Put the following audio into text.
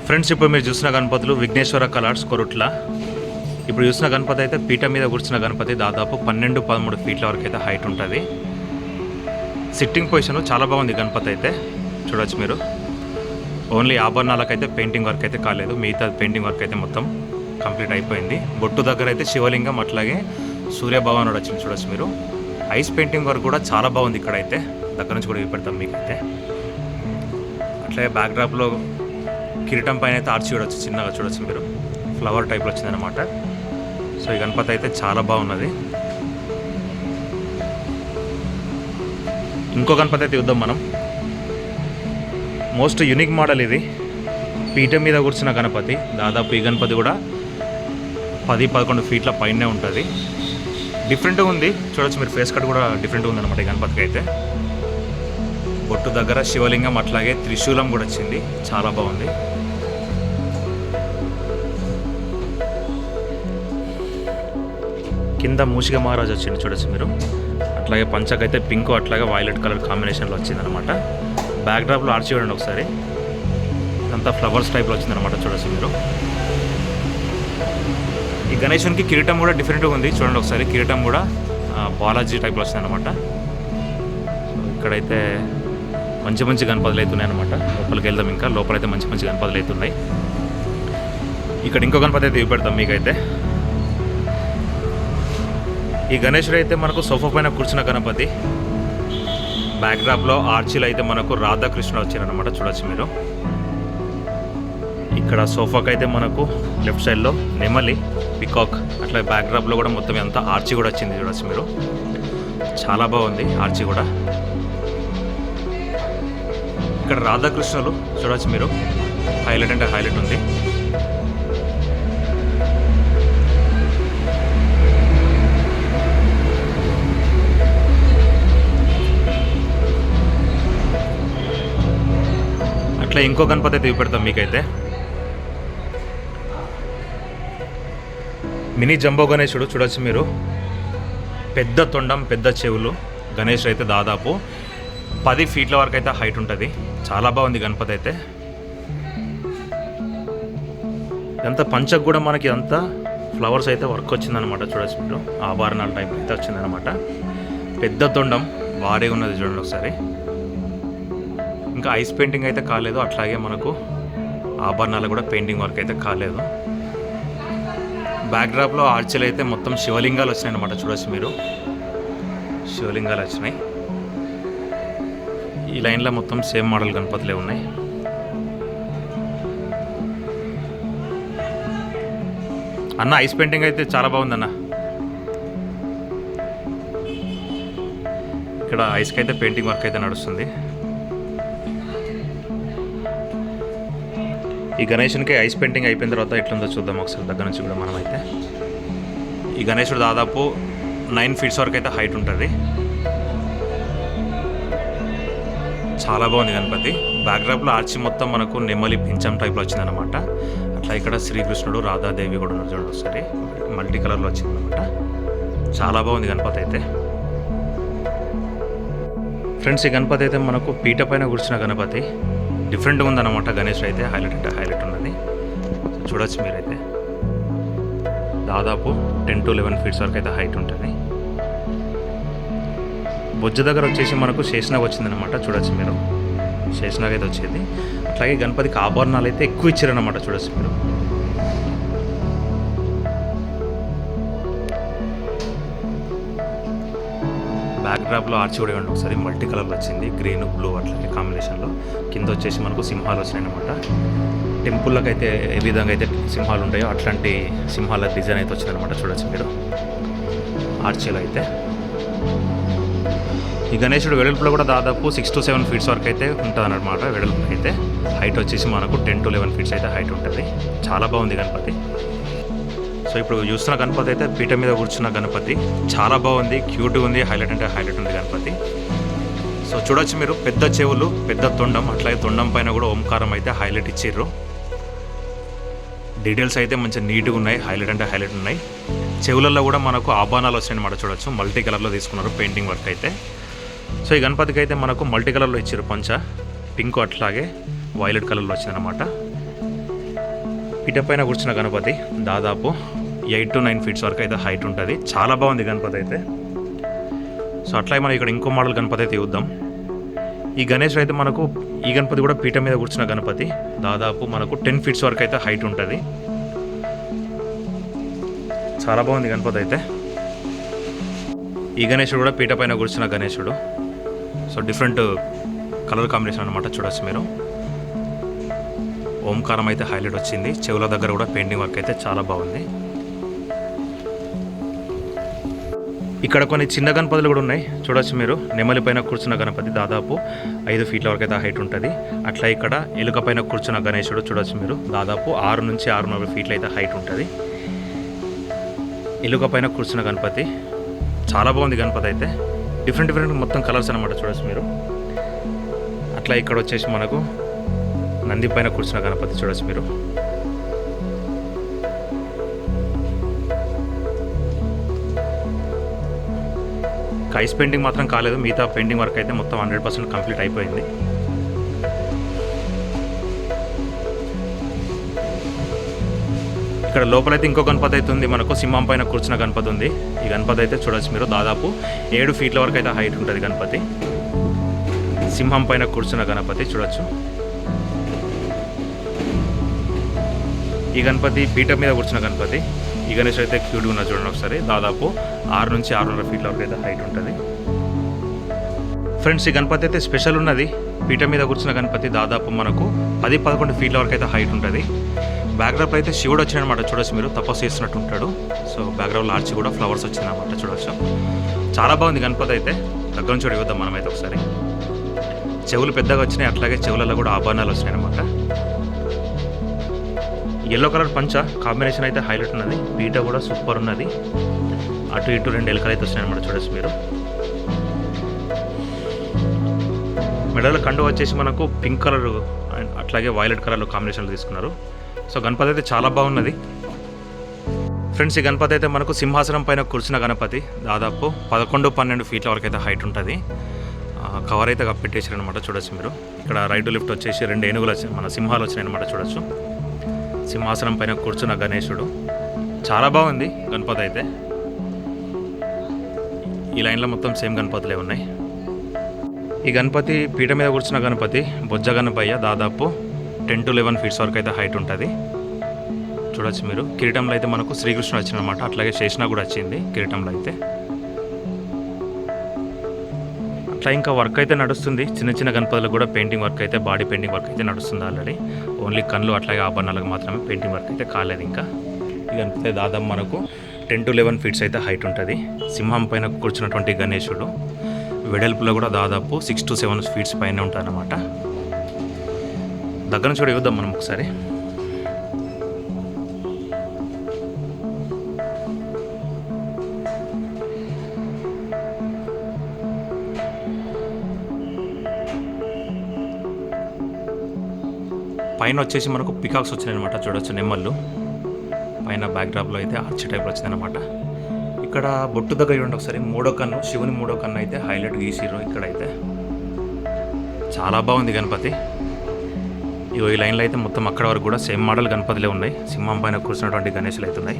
Friends, ఇప్పుడు మీరు చూసిన గణపతులు విఘ్నేశ్వర కలర్స్ కొరుట్ల. ఇప్పుడు చూసిన గణపతి అయితే పీఠ మీద కూర్చున్న గణపతి దాదాపు 12-13 ఫీట్ల వరకు అయితే హైట్ ఉంటుంది. సిట్టింగ్ పొజిషన్ చాలా బాగుంది గణపతి అయితే చూడొచ్చు మీరు. ఓన్లీ ఆభరణాలకైతే పెయింటింగ్ వర్క్ అయితే కాలేదు, మిగతా పెయింటింగ్ వర్క్ అయితే మొత్తం కంప్లీట్ అయిపోయింది. బొట్టు దగ్గర అయితే శివలింగం అట్లాగే సూర్యభగవానుడు వచ్చింది చూడొచ్చు మీరు. ఐస్ పెయింటింగ్ వర్క్ కూడా చాలా బాగుంది ఇక్కడైతే, దగ్గర నుంచి కూడా చూపెడతాం మీకైతే. అట్లాగే బ్యాక్డ్రాప్లో కిరీటం పైన అయితే ఆర్చి చూడొచ్చు, చిన్నగా చూడొచ్చు మీరు, ఫ్లవర్ టైప్లో వచ్చిందనమాట. సో ఈ గణపతి అయితే చాలా బాగున్నది. ఇంకో గణపతి అయితే చూద్దాం మనం. మోస్ట్ యూనిక్ మోడల్ ఇది, పీఠం మీద కూర్చున్న గణపతి. దాదాపు ఈ గణపతి కూడా 10-11 ఫీట్ల పైనే ఉంటుంది. డిఫరెంట్గా ఉంది చూడొచ్చు మీరు, ఫేస్ కట్ కూడా డిఫరెంట్గా ఉందన్నమాట ఈ గణపతికి అయితే. బొట్టు దగ్గర శివలింగం అట్లాగే త్రిశూలం కూడా వచ్చింది, చాలా బాగుంది. కింద మూషిక మహారాజ్ వచ్చింది చూడొచ్చు మీరు. అట్లాగే పంచకైతే పింక్ అట్లాగే వైలెట్ కలర్ కాంబినేషన్లో వచ్చిందనమాట. బ్యాక్డ్రాప్లో ఆర్చి చూడండి ఒకసారి, ఇదంతా ఫ్లవర్స్ టైప్లో వచ్చిందనమాట చూడొచ్చు మీరు. ఈ గణేశునికి కిరీటం కూడా డిఫరెంట్గా ఉంది చూడండి ఒకసారి. కిరీటం కూడా బాలాజీ టైప్లో వచ్చిందనమాట. ఇక్కడైతే మంచి మంచి గణపతులు అవుతున్నాయి అనమాట. లోపలికి వెళ్దాం, ఇంకా లోపలైతే మంచి మంచి గణపతులు అవుతున్నాయి. ఇక్కడ ఇంకో గణపతి అయితే చూపెడతాం మీకైతే. ఈ గణేశుడు అయితే మనకు సోఫా పైన కూర్చున్న గణపతి. బ్యాక్డ్రాప్లో ఆర్చీలు అయితే మనకు రాధాకృష్ణ వచ్చారనమాట చూడొచ్చు మీరు. ఇక్కడ సోఫాకి అయితే మనకు లెఫ్ట్ సైడ్లో నెమలి, పికాక్, అట్లా బ్యాక్డ్రాప్లో కూడా మొత్తం అంతా ఆర్చి కూడా వచ్చింది చూడొచ్చు మీరు. చాలా బాగుంది ఆర్చి కూడా. ఇక్కడ రాధాకృష్ణులు చూడొచ్చు మీరు, హైలైట్ అంటే హైలైట్ ఉంది. అట్లా ఇంకో గణపతి అయితే చూపెడతాం మీకైతే. మినీ జంబో గణేశుడు చూడొచ్చు మీరు. పెద్ద తొండం, పెద్ద చెవులు గణేష్ అయితే దాదాపు 10 ఫీట్ల వరకు అయితే హైట్ ఉంటుంది. చాలా బాగుంది గణపతి అయితే. ఇదంతా పంచకు కూడా మనకి అంతా ఫ్లవర్స్ అయితే వర్క్ వచ్చిందనమాట చూడొచ్చు మీరు. ఆభరణాల టైప్ అయితే వచ్చిందనమాట. పెద్ద తొండం భారీగా ఉన్నది చూడండి ఒకసారి. ఇంకా ఐస్ పెయింటింగ్ అయితే కాలేదు, అట్లాగే మనకు ఆభరణాలు కూడా పెయింటింగ్ వర్క్ అయితే కాలేదు. బ్యాక్డ్రాప్లో ఆర్చీలు అయితే మొత్తం శివలింగాలు వచ్చినాయి అనమాట చూడొచ్చు మీరు. శివలింగాలు వచ్చినాయి. ఈ లైన్లో మొత్తం సేమ్ మోడల్ గణపతులే ఉన్నాయి. అన్న ఐస్ పెయింటింగ్ అయితే చాలా బాగుందన్న. ఇక్కడ ఐస్కి అయితే పెయింటింగ్ వర్క్ అయితే నడుస్తుంది. ఈ గణేశునికి ఐస్ పెయింటింగ్ అయిపోయిన తర్వాత ఎట్లుందో చూద్దాం ఒకసారి దగ్గర నుంచి కూడా మనం అయితే. ఈ గణేశుడు దాదాపు 9 ఫీట్స్ వరకు అయితే హైట్ ఉంటుంది. చాలా బాగుంది గణపతి. బ్యాక్డ్రాప్లో ఆర్చి మొత్తం మనకు నెమలి పించం టైప్లో వచ్చిందనమాట. అట్లా ఇక్కడ శ్రీకృష్ణుడు, రాధాదేవి కూడా ఉన్నారు చూడండి ఒకసారి, మల్టీ కలర్లో వచ్చిందనమాట. చాలా బాగుంది గణపతి అయితే. ఫ్రెండ్స్, ఈ గణపతి అయితే మనకు పీట పైన కూర్చున్న గణపతి. డిఫరెంట్గా ఉందన్నమాట గణేష్ అయితే, హైలైట్ అంటే హైలైట్ ఉన్నది చూడొచ్చు మీరైతే. దాదాపు 10-11 ఫీట్స్ వరకు అయితే హైట్ ఉంటుంది. బొజ్జ దగ్గర వచ్చేసి మనకు శేషనాగ్ వచ్చిందనమాట చూడొచ్చు మీరు. శేషనాగ్ అయితే వచ్చేది. అట్లాగే గణపతికి ఆభరణాలు అయితే ఎక్కువ ఇచ్చారనమాట చూడొచ్చు మీరు. బ్యాక్డ్రాప్లో ఆర్చి కూడా ఇవ్వండి ఒకసారి, మల్టీ కలర్లో వచ్చింది, గ్రీన్ బ్లూ అట్లాగే కాంబినేషన్లో. కింద వచ్చేసి మనకు సింహాలు వచ్చినాయి అనమాట. టెంపుల్లకు అయితే ఏ విధంగా అయితే సింహాలు ఉంటాయో అట్లాంటి సింహాల డిజైన్ అయితే వచ్చిందనమాట చూడొచ్చు మీరు ఆర్చీలో అయితే. ఈ గణేశుడు వెడల్పులో కూడా దాదాపు 6-7 ఫీట్స్ వరకు అయితే ఉంటుంది అన్నమాట. వెడల్పు అయితే హైట్ వచ్చేసి మనకు 10-11 ఫీట్స్ అయితే హైట్ ఉంటుంది. చాలా బాగుంది గణపతి. సో ఇప్పుడు చూస్తున్న గణపతి అయితే పీఠ మీద కూర్చున్న గణపతి. చాలా బాగుంది, క్యూట్గా ఉంది, హైలైట్ అంటే హైలైట్ ఉంది గణపతి. సో చూడొచ్చు మీరు, పెద్ద చెవులు, పెద్ద తొండం, అట్లాగే తొండం పైన కూడా ఓంకారం అయితే హైలైట్ ఇచ్చిర్రు. డీటెయిల్స్ అయితే మంచిగా నీట్గా ఉన్నాయి, హైలైట్ అంటే హైలైట్ ఉన్నాయి. చెవులలో కూడా మనకు ఆభరణాలు వచ్చినాయి అన్నమాట చూడొచ్చు. మల్టీ కలర్లో తీసుకున్నారు పెయింటింగ్ వర్క్ అయితే. సో ఈ గణపతికి అయితే మనకు మల్టీ కలర్లో ఇచ్చారు పంచ, పింక్ అట్లాగే వైలెట్ కలర్లో వచ్చిందనమాట. పీట పైన కూర్చున్న గణపతి దాదాపు 8 to 9 ఫీట్స్ వరకు అయితే హైట్ ఉంటుంది. చాలా బాగుంది గణపతి అయితే. సో అట్లా మనం ఇక్కడ ఇంకో మోడల్ గణపతి అయితే చూద్దాం. ఈ గణేష్ అయితే మనకు ఈ గణపతి కూడా పీట మీద కూర్చున్న గణపతి దాదాపు మనకు 10 ఫీట్స్ వరకు అయితే హైట్ ఉంటుంది. చాలా బాగుంది గణపతి అయితే. ఈ గణేశుడు కూడా పీట పైన కూర్చున్న గణేశుడు. సో డిఫరెంట్ కలర్ కాంబినేషన్ అనమాట, చూడొచ్చు మీరు. ఓంకారం అయితే హైలైట్ వచ్చింది. చెవుల దగ్గర కూడా పెయింటింగ్ వర్క్ అయితే చాలా బాగుంది. ఇక్కడ కొన్ని చిన్న గణపతులు కూడా ఉన్నాయి, చూడొచ్చు మీరు. నెమలి పైన కూర్చున్న గణపతి దాదాపు 5 ఫీట్ల వరకు అయితే హైట్ ఉంటుంది. అట్లా ఇక్కడ ఎలుక పైన కూర్చున్న గణేశుడు చూడొచ్చు మీరు, దాదాపు 6 నుంచి 6.5 ఫీట్లు అయితే హైట్ ఉంటుంది. ఎలుక పైన కూర్చున్న గణపతి చాలా బాగుంది గణపతి అయితే. డిఫరెంట్ మొత్తం కలర్స్ అనమాట, చూడొచ్చు మీరు. అట్లా ఇక్కడ వచ్చేసి మనకు నంది పైన కూర్చున్న గణపతి చూడొచ్చు మీరు. ఐస్ పెయింటింగ్ మాత్రం కాలేదు, మిగతా పెయింటింగ్ వర్క్ అయితే మొత్తం 100% కంప్లీట్ అయిపోయింది. ఇక్కడ లోపలైతే ఇంకో గణపతి అయితే ఉంది మనకు, సింహం పైన కూర్చున్న గణపతి ఉంది. ఈ గణపతి అయితే చూడొచ్చు మీరు, దాదాపు 7 ఫీట్ల వరకు అయితే హైట్ ఉంటుంది గణపతి. సింహం పైన కూర్చున్న గణపతి చూడొచ్చు. ఈ గణపతి పీట మీద కూర్చున్న గణపతి. ఈ గణేష్ అయితే క్యూట్గా ఉన్న చూడండి ఒకసారి, దాదాపు 6 నుంచి 6.5 ఫీట్ల వరకు అయితే హైట్ ఉంటుంది. ఫ్రెండ్స్, ఈ గణపతి అయితే స్పెషల్ ఉన్నది. పీట మీద కూర్చున్న గణపతి దాదాపు మనకు 10-11 ఫీట్ల వరకు అయితే హైట్ ఉంటుంది. బ్యాక్గ్రౌండ్లో అయితే శివుడు వచ్చినమాట, చూడొచ్చు మీరు, తపస్సు చేస్తున్నట్టు ఉంటాడు. సో బ్యాక్గ్రౌండ్లో ఆర్చి కూడా ఫ్లవర్స్ వచ్చిందన్నమాట, చూడొచ్చు. చాలా బాగుంది గణపతి అయితే. దగ్గర నుంచి కూడా చూద్దాం మనమైతే ఒకసారి. చెవులు పెద్దగా వచ్చినాయి, అట్లాగే చెవులలో కూడా ఆభరణాలు వచ్చినాయి అనమాట. ఎల్లో కలర్ పంచ కాంబినేషన్ అయితే హైలైట్ ఉన్నది. పీట కూడా సూపర్ ఉన్నది. అటు ఇటు 2 ఎలుకలు అయితే వచ్చినాయి అనమాట, చూడొచ్చు మీరు. మెడల కండు వచ్చేసి మనకు పింక్ కలర్ అండ్ అట్లాగే వైలెట్ కలర్లో కాంబినేషన్లో తీసుకున్నారు. సో గణపతి అయితే చాలా బాగున్నది. ఫ్రెండ్స్, ఈ గణపతి అయితే మనకు సింహాసనం పైన కూర్చున్న గణపతి దాదాపు 11-12 ఫీట్ల వరకు అయితే హైట్ ఉంటుంది. కవర్ అయితే కప్పెట్టేసారు అనమాట, చూడొచ్చు మీరు. ఇక్కడ రైట్ లెఫ్ట్ వచ్చేసి 2 ఏనుగులు మన సింహాలు వచ్చినాయి అనమాట, చూడొచ్చు. సింహాసనం పైన కూర్చున్న గణేశుడు చాలా బాగుంది గణపతి అయితే. ఈ లైన్లో మొత్తం సేమ్ గణపతులే ఉన్నాయి. ఈ గణపతి పీట మీద కూర్చున్న గణపతి బొజ్జ గణపయ్య దాదాపు 10-11 ఫీట్స్ వరకు అయితే హైట్ ఉంటుంది, చూడొచ్చు మీరు. కిరీటంలో అయితే మనకు శ్రీకృష్ణుడు వచ్చిందన్నమాట, అట్లాగే శేషన కూడా వచ్చింది కిరీటంలో అయితే. అట్లా ఇంకా వర్క్ అయితే నడుస్తుంది. చిన్న గణపతులకు కూడా పెయింటింగ్ వర్క్ అయితే, బాడీ పెయింటింగ్ వర్క్ అయితే నడుస్తుంది ఆల్రెడీ. ఓన్లీ కళ్ళు అట్లాగే ఆభరణాలకు మాత్రమే పెయింటింగ్ వర్క్ అయితే కాలేదు ఇంకా. ఈ గణపతి దాదాపు మనకు 10-11 ఫీట్స్ అయితే హైట్ ఉంటుంది. సింహం పైన కూర్చున్నటువంటి గణేశుడు వెడల్పులో కూడా దాదాపు 6 to 7 ఫీట్స్ పైన ఉంటుంది అన్నమాట. దగ్గర నుంచి కూడా చూద్దాం మనం ఒకసారి. పైన వచ్చేసి మనకు పికాక్స్ వచ్చినాయి అనమాట, చూడొచ్చు నెమ్మళ్ళు. పైన బ్యాక్డ్రాప్లో అయితే ఆర్చ్ టైప్లో వచ్చిందనమాట. ఇక్కడ బొట్టు దగ్గర చూడండి ఒకసారి, 3వ కన్ను, శివుని 3వ కన్ను అయితే హైలైట్ గీసిర్రు ఇక్కడైతే. చాలా బాగుంది గణపతి. ఈ లైన్లో అయితే మొత్తం అక్కడ వరకు కూడా సేమ్ మోడల్ గణపతిలే ఉన్నాయి. సింహం పైన కూర్చున్నటువంటి గణేశులు అయితే ఉన్నాయి.